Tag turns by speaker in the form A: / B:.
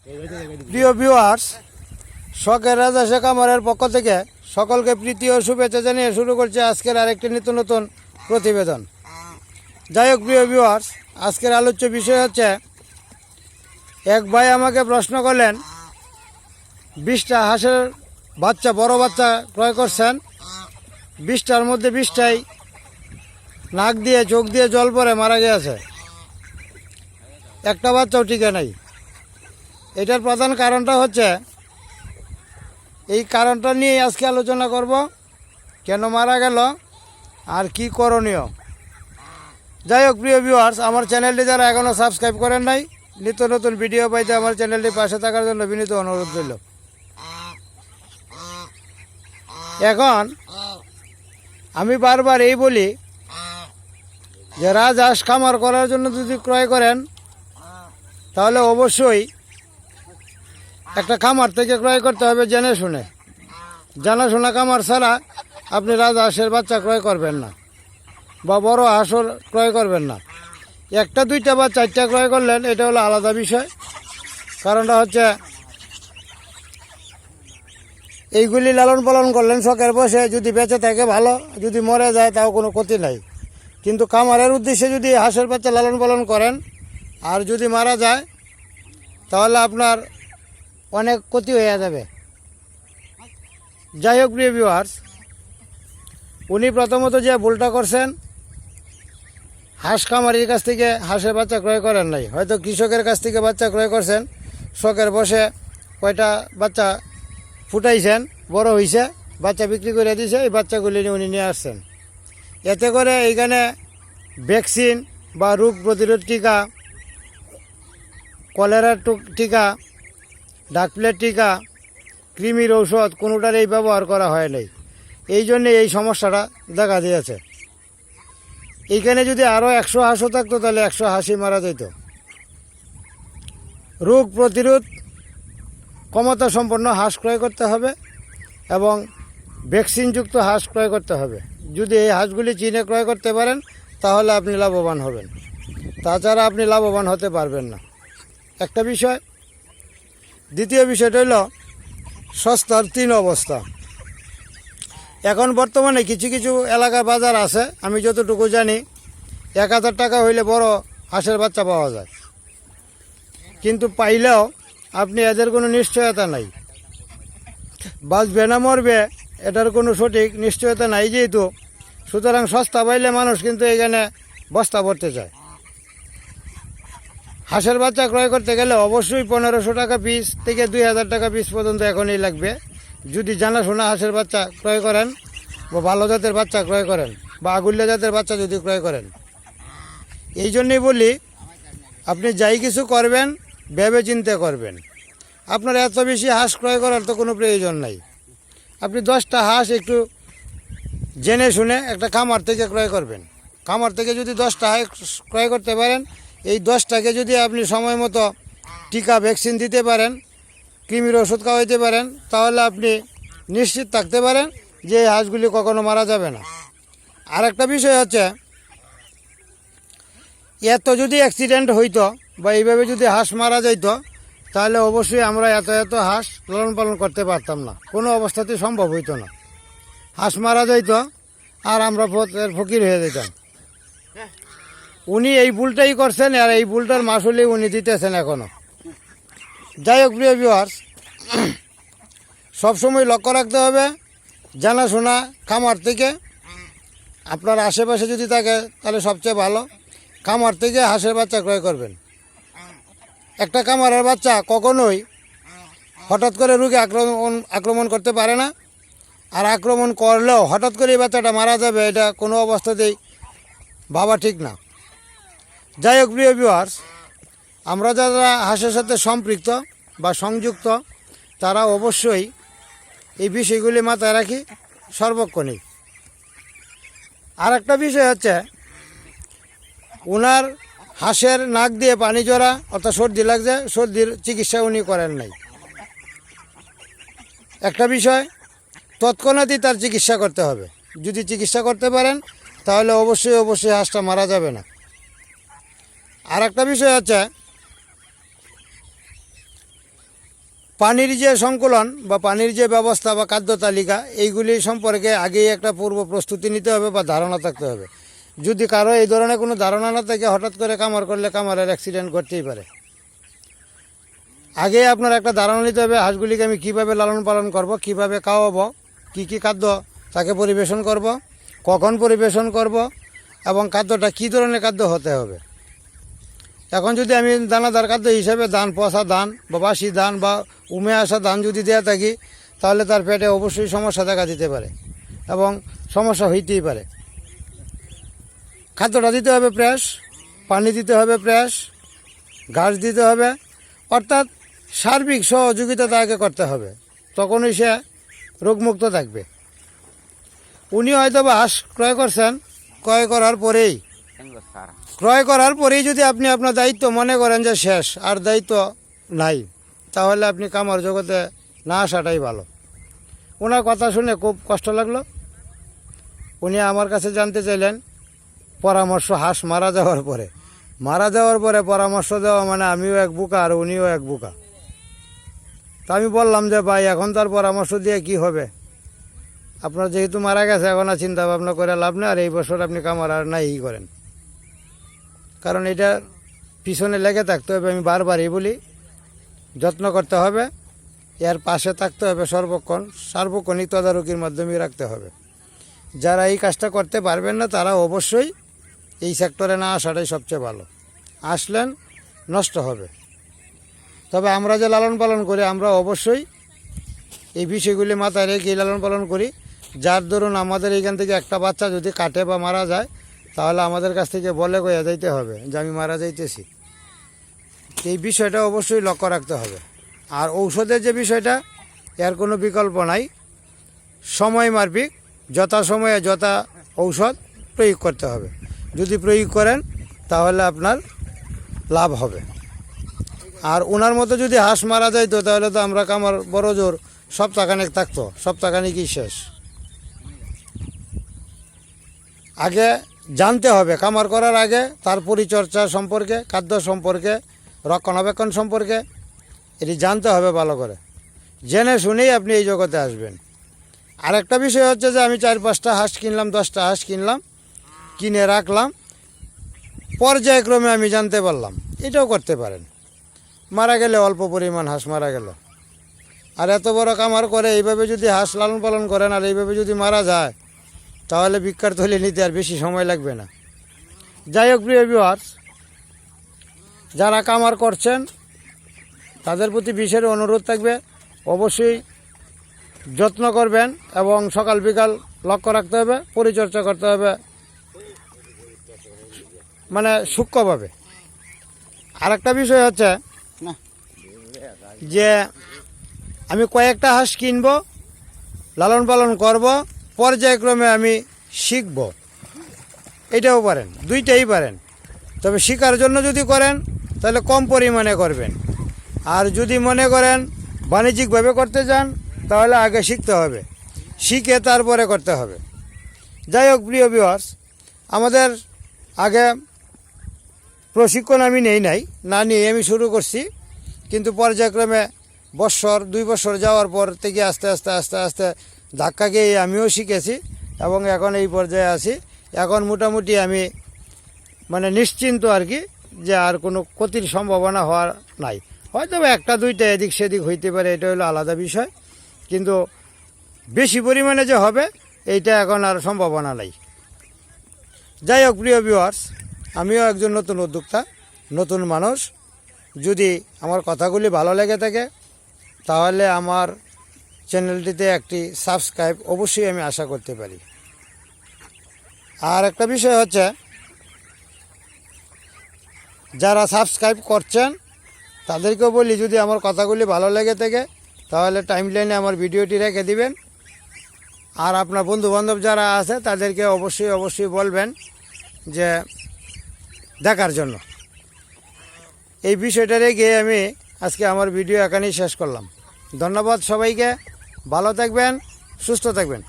A: প্রিয় ভিউয়ার্স, শখের রাজা শেখ আমারের পক্ষ থেকে সকলকে প্রীতি ও শুভেচ্ছা জানিয়ে শুরু করছে আজকের আরেকটি নিত্য নতুন প্রতিবেদন। যাই হোক প্রিয় ভিউয়ার্স, আজকের আলোচ্য বিষয় হচ্ছে, এক ভাই আমাকে প্রশ্ন করলেন, 20টা হাঁসের বাচ্চা, বড় বাচ্চা ক্রয় করছেন, 20টার মধ্যে 20টাই নাক দিয়ে চোখ দিয়ে জল পড়ে মারা গিয়েছে, একটা বাচ্চাও টিকে নাই। এটার প্রধান কারণটা হচ্ছে, এই কারণটা নিয়ে আজকে আলোচনা করব, কেন মারা গেল আর কি করণীয়। যাই হোক প্রিয় ভিউয়ার্স, আমার চ্যানেলটি যারা এখনও সাবস্ক্রাইব করেন নাই, নিত্য নতুন ভিডিও পাইতে আমার চ্যানেলটি পাশে থাকার জন্য বিনীত অনুরোধ রইল। এখন আমি বারবার এই বলি যে রাজহাঁস খামার করার জন্য যদি ক্রয় করেন, তাহলে অবশ্যই একটা খামার থেকে ক্রয় করতে হবে জেনে শুনে। জানাশোনা খামার ছাড়া আপনি রাজহাঁসের বাচ্চা ক্রয় করবেন না, বা বড় হাঁসও ক্রয় করবেন না। একটা, দুইটা বা চারটা ক্রয় করলেন, এটা হলো আলাদা বিষয়। কারণটা হচ্ছে, এইগুলি লালন পালন করলেন শখের বসে, যদি বেঁচে থাকে ভালো, যদি মরে যায় তাও কোনো ক্ষতি নাই। কিন্তু খামারের উদ্দেশ্যে যদি হাঁসের বাচ্চা লালন পালন করেন আর যদি মারা যায়, তাহলে আপনার অনেক ক্ষতি হয়ে যাবে। যাই হোক প্রিয় ভিউয়ার্স, উনি প্রথমত যে ভুলটা করছেন, হাঁস খামারির কাছ থেকে হাঁসের বাচ্চা ক্রয় করেন নাই, হয়তো কৃষকের কাছ থেকে বাচ্চা ক্রয় করছেন, শখের বসে কয়টা বাচ্চা ফুটাইছেন, বড় হয়েছে, বাচ্চা বিক্রি করে দিয়েছে, এই বাচ্চাগুলি উনি নিয়ে আসছেন। এতে করে এইখানে ভ্যাকসিন বা রোগ প্রতিরোধ টিকা, কলেরার টিকা, ডাকপ্লেট টিকা, কৃমির ঔষধ কোনোটার এই ব্যবহার করা হয় নাই। এই জন্যে এই সমস্যাটা দেখা দিয়েছে। এইখানে যদি আরও 100 হাঁসও থাকতো, তাহলে 100 হাঁসই মারা যেত। রোগ প্রতিরোধ ক্ষমতা সম্পন্ন হাঁস ক্রয় করতে হবে এবং ভ্যাকসিনযুক্ত হাঁস ক্রয় করতে হবে। যদি এই হাঁসগুলি চিনে ক্রয় করতে পারেন, তাহলে আপনি লাভবান হবেন, তাছাড়া আপনি লাভবান হতে পারবেন না। একটা বিষয়। দ্বিতীয় বিষয়টা হলো সস্তার 3 অবস্থা। এখন বর্তমানে কিছু কিছু এলাকার বাজার আছে, আমি যতটুকু জানি 1000 টাকা হইলে বড় হাঁসের বাচ্চা পাওয়া যায়। কিন্তু পাইলেও আপনি এদের কোনো নিশ্চয়তা নাই, বাঁচবে না মরবে এটার কোনো সঠিক নিশ্চয়তা নাই যেহেতু, সুতরাং সস্তা পাইলে মানুষ কিন্তু এখানে বস্তা ভরতে চায়। হাঁসের বাচ্চা ক্রয় করতে গেলে অবশ্যই 1500 টাকা পিস থেকে 2000 টাকা পিস পর্যন্ত এখনই লাগবে, যদি জানাশোনা হাঁসের বাচ্চা ক্রয় করেন, বা ভালো জাতের বাচ্চা ক্রয় করেন, বা আগুল্লা জাতের বাচ্চা যদি ক্রয় করেন। এই জন্যই বলি, আপনি যাই কিছু করবেন ভেবে চিন্তে করবেন। আপনার এত বেশি হাঁস ক্রয় করার তো কোনো প্রয়োজন নাই। আপনি 10টা হাঁস একটু জেনে শুনে একটা খামার থেকে ক্রয় করবেন। খামার থেকে যদি 10টা হাঁস ক্রয় করতে পারেন, এই 10টাকে যদি আপনি সময় মতো টিকা ভ্যাকসিন দিতে পারেন, কৃমির ওষুধ খাওয়াইতে পারেন, তাহলে আপনি নিশ্চিত থাকতে পারেন যে এই হাঁসগুলি কখনো মারা যাবে না। আর একটা বিষয় হচ্ছে, এত যদি অ্যাক্সিডেন্ট হইতো বা এইভাবে যদি হাঁস মারা যাইত, তাহলে অবশ্যই আমরা এত হাঁস লালন পালন করতে পারতাম না, কোনো অবস্থাতেই সম্ভব হইতো না। হাঁস মারা যাইত আর আমরা ফকির হয়ে যেতাম। উনি এই ভুলটাই করছেন, আর এই ভুলটার মাসুলি উনি দিতেছেন এখনও। যাই হোক প্রিয় ভিউয়ার্স, সবসময় লক্ষ্য রাখতে হবে, জানাশোনা খামার থেকে, আপনার আশেপাশে যদি থাকে তাহলে সবচেয়ে ভালো, খামার থেকে হাঁসের বাচ্চা ক্রয় করবেন। একটা খামারের বাচ্চা কখনোই হঠাৎ করে রোগে আক্রমণ করতে পারে না, আর আক্রমণ করলেও হঠাৎ করে এই বাচ্চাটা মারা যাবে, এটা কোনো অবস্থাতেই ভাবা ঠিক না। যাই হোক প্রিয় ভিউয়ার্স, আমরা যারা হাঁসের সাথে সম্পৃক্ত বা সংযুক্ত, তারা অবশ্যই এই বিষয়গুলি মাথায় রাখি সর্বক্ষণই। আর একটা বিষয় হচ্ছে, ওনার হাঁসের নাক দিয়ে পানি ঝরা অর্থাৎ সর্দি লাগছে, সর্দির চিকিৎসা উনি করেন নাই। একটা বিষয়, তৎক্ষণাৎই তার চিকিৎসা করতে হবে। যদি চিকিৎসা করতে পারেন, তাহলে অবশ্যই হাঁসটা মারা যাবে না। আর একটা বিষয় হচ্ছে, পানির যে সংকলন বা পানির যে ব্যবস্থা বা খাদ্য তালিকা এইগুলি সম্পর্কে আগেই একটা পূর্ব প্রস্তুতি নিতে হবে বা ধারণা থাকতে হবে। যদি কারো এই ধরনের কোনো ধারণা না থাকে হঠাৎ করে কামার করলে কামারের অ্যাক্সিডেন্ট ঘটতেই পারে। আগে আপনার একটা ধারণা নিতে হবে হাঁসগুলিকে আমি কীভাবে লালন পালন করব, কিভাবে খাওয়াবো, কি কি খাদ্য তাকে পরিবেশন করব, কখন পরিবেশন করব এবং খাদ্যটা কী ধরনের খাদ্য হতে হবে। এখন যদি আমি দানাদার খাদ্য হিসেবে ধান, পচা ধান বা বাসি ধান বা উমে আসা ধান যদি দেওয়া থাকি তাহলে তার পেটে অবশ্যই সমস্যা দেখা দিতে পারে এবং সমস্যা হইতেই পারে। খাদ্যটা দিতে হবে ফ্রেশ, পানি দিতে হবে ফ্রেশ, ঘাস দিতে হবে, অর্থাৎ সার্বিক সহযোগিতা তাকে করতে হবে, তখনই সে রোগমুক্ত থাকবে। উনি হয়তো বা হাঁস ক্রয় করছেন, ক্রয় করার পরেই যদি আপনি আপনার দায়িত্ব মনে করেন যে শেষ আর দায়িত্ব নাই, তাহলে আপনি কামার জগতে না আসাটাই ভালো। ওনার কথা শুনে খুব কষ্ট লাগলো। উনি আমার কাছে জানতে চাইলেন পরামর্শ হাঁস মারা যাওয়ার পরে পরামর্শ দেওয়া মানে আমিও এক বোকা আর উনিও এক বোকা। তা আমি বললাম যে ভাই এখন তার পরামর্শ দিয়ে কি হবে, আপনার যেহেতু মারা গেছে এখন আর চিন্তা ভাবনা করে লাভ নেই, আর এই বছর আপনি কামার আর নাই করেন, কারণ এটা পিছনে লেগে থাকতে হবে। আমি বারবারই বলি যত্ন করতে হবে, এর পাশে থাকতে হবে সর্বক্ষণ, সার্বক্ষণিক তদারকির মাধ্যমে রাখতে হবে। যারা এই কাজটা করতে পারবেন না তারা অবশ্যই এই সেক্টরে না আসাটাই সবচেয়ে ভালো। আসলেন নষ্ট হবে। তবে আমরা যে লালন পালন করি আমরা অবশ্যই এই বিষয়গুলি মাথায় রেখে লালন পালন করি। যার ধরুন আমাদের এইখান থেকে একটা বাচ্চা যদি কাটে বা মারা যায় তাহলে আমাদের কাছ থেকে বলে কয়ে যাইতে হবে যে আমি মারা যাইতেছি। এই বিষয়টা অবশ্যই লক্ষ্য রাখতে হবে। আর ঔষধের যে বিষয়টা, এর কোনো বিকল্প নাই, সময় মাফিক যথাসময়ে যথা ঔষধ প্রয়োগ করতে হবে। যদি প্রয়োগ করেন তাহলে আপনার লাভ হবে। আর ওনার মতো যদি হাঁস মারা যাইতো তাহলে তো আমরা কামার বড় জোর সপ্তাহখানেক থাকতো, সপ্তাহখানেকই শেষ। আগে জানতে হবে কামার করার আগে তার পরিচর্যা সম্পর্কে, খাদ্য সম্পর্কে, রক্ষণাবেক্ষণ সম্পর্কে এটি জানতে হবে ভালো করে। জেনে শুনেই আপনি এই জগতে আসবেন। আরেকটা বিষয় হচ্ছে যে আমি 4-5টা হাঁস কিনলাম, 10টা হাঁস কিনলাম, কিনে রাখলাম, পর্যায়ক্রমে আমি জানতে পারলাম, এটাও করতে পারেন। মারা গেলে অল্প পরিমাণ হাঁস মারা গেল, আর এত বড় কামার করে এইভাবে যদি হাঁস লালন পালন করেন আর এইভাবে যদি মারা যায় তাহলে ভিক্ষার থলি নিতে আর বেশি সময় লাগবে না। যাই হোক প্রিয় ভিউয়ার্স, যারা কামার করছেন তাদের প্রতি বিশেষ অনুরোধ থাকবে অবশ্যই যত্ন করবেন এবং সকাল বিকাল লক্ষ্য রাখতে হবে, পরিচর্যা করতে হবে মানে সূক্ষ্মভাবে। আরেকটা বিষয় হচ্ছে যে আমি কয়েকটা হাঁস কিনব, লালন পালন করব, পর্যায়ক্রমে আমি শিখব, এটাও পারেন, দুইটাই পারেন। তবে শেখার জন্য যদি করেন তাহলে কম পরিমাণে করবেন, আর যদি মনে করেন বাণিজ্যিকভাবে করতে চান তাহলে আগে শিখতে হবে, শিখে তারপরে করতে হবে। যাই হোক প্রিয় ভিউয়ার্স, আমাদের আগে প্রশিক্ষণ আমি না নিয়ে আমি শুরু করছি, কিন্তু পর্যায়ক্রমে 1-2 বছর যাওয়ার পর থেকে আস্তে আস্তে ধাক্কা খেয়ে আমিও শিখেছি এবং এখন এই পর্যায়ে আছি। এখন মোটামুটি আমি মানে নিশ্চিন্ত আর কি, যে আর কোনো ক্ষতির সম্ভাবনা হওয়ার নাই। হয়তো 1-2টা এদিক সেদিক হইতে পারে, এটা হলো আলাদা বিষয়, কিন্তু বেশি পরিমাণে যে হবে এইটা এখন আর সম্ভাবনা নাই। যাই হোক প্রিয় ভিউয়ার্স, আমিও একজন নতুন উদ্যোক্তা, নতুন মানুষ। যদি আমার কথাগুলি ভালো লেগে থাকে তাহলে আমার চ্যানেলটিতে একটি সাবস্ক্রাইব অবশ্যই আমি আশা করতে পারি। আর একটা বিষয় হচ্ছে, যারা সাবস্ক্রাইব করছেন তাদেরকেও বলি যদি আমার কথাগুলি ভালো লেগে থাকে তাহলে টাইমলাইনে আমার ভিডিওটি রেখে দিবেন। আর আপনার বন্ধুবান্ধব যারা আছে তাদেরকে অবশ্যই বলবেন যে দেখার জন্য। এই বিষয়টা রেখে আমি আজকে আমার ভিডিও এখানেই শেষ করলাম। ধন্যবাদ সবাইকে, ভালো থাকবেন, সুস্থ থাকবেন।